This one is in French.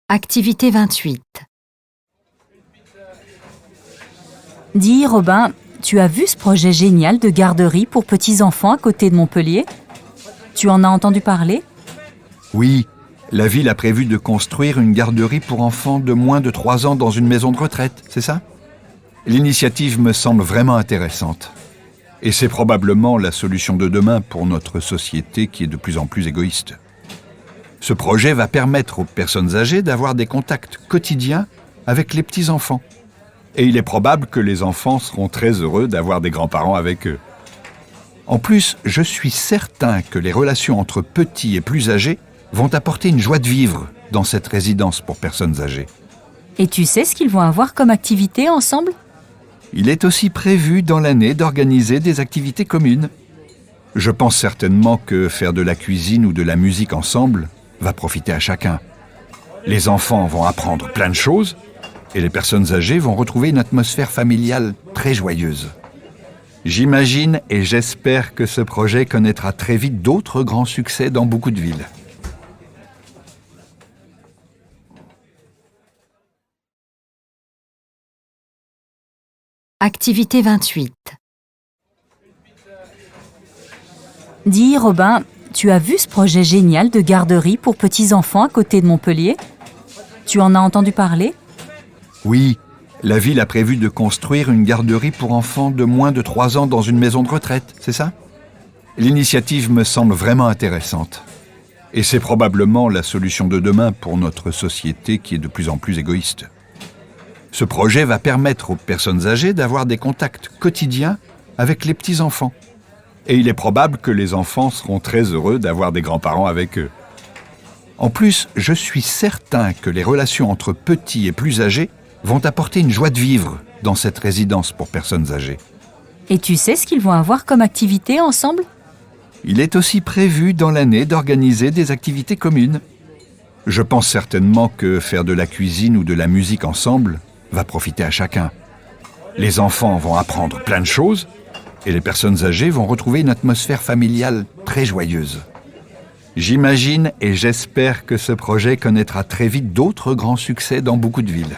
Activité 28. Dis, Robin, tu as vu ce projet génial de garderie pour petits-enfants à côté de Montpellier? Tu en as entendu parler? Oui, la ville a prévu de construire une garderie pour enfants de moins de 3 ans dans une maison de retraite, c'est ça? L'initiative me semble vraiment intéressante. Et c'est probablement la solution de demain pour notre société qui est de plus en plus égoïste. Ce projet va permettre aux personnes âgées d'avoir des contacts quotidiens avec les petits-enfants. Et il est probable que les enfants seront très heureux d'avoir des grands-parents avec eux. En plus, je suis certain que les relations entre petits et plus âgés vont apporter une joie de vivre dans cette résidence pour personnes âgées. Et tu sais ce qu'ils vont avoir comme activité ensemble? Il est aussi prévu dans l'année d'organiser des activités communes. Je pense certainement que faire de la cuisine ou de la musique ensemble va profiter à chacun. Les enfants vont apprendre plein de choses et les personnes âgées vont retrouver une atmosphère familiale très joyeuse. J'imagine et j'espère que ce projet connaîtra très vite d'autres grands succès dans beaucoup de villes. Activité 28. Dis, Robin, tu as vu ce projet génial de garderie pour petits-enfants à côté de Montpellier? Tu en as entendu parler? Oui, la ville a prévu de construire une garderie pour enfants de moins de 3 ans dans une maison de retraite, c'est ça? L'initiative me semble vraiment intéressante. Et c'est probablement la solution de demain pour notre société qui est de plus en plus égoïste. Ce projet va permettre aux personnes âgées d'avoir des contacts quotidiens avec les petits-enfants. Et il est probable que les enfants seront très heureux d'avoir des grands-parents avec eux. En plus, je suis certain que les relations entre petits et plus âgés vont apporter une joie de vivre dans cette résidence pour personnes âgées. Et tu sais ce qu'ils vont avoir comme activité ensemble? Il est aussi prévu dans l'année d'organiser des activités communes. Je pense certainement que faire de la cuisine ou de la musique ensemble va profiter à chacun. Les enfants vont apprendre plein de choses et les personnes âgées vont retrouver une atmosphère familiale très joyeuse. J'imagine et j'espère que ce projet connaîtra très vite d'autres grands succès dans beaucoup de villes.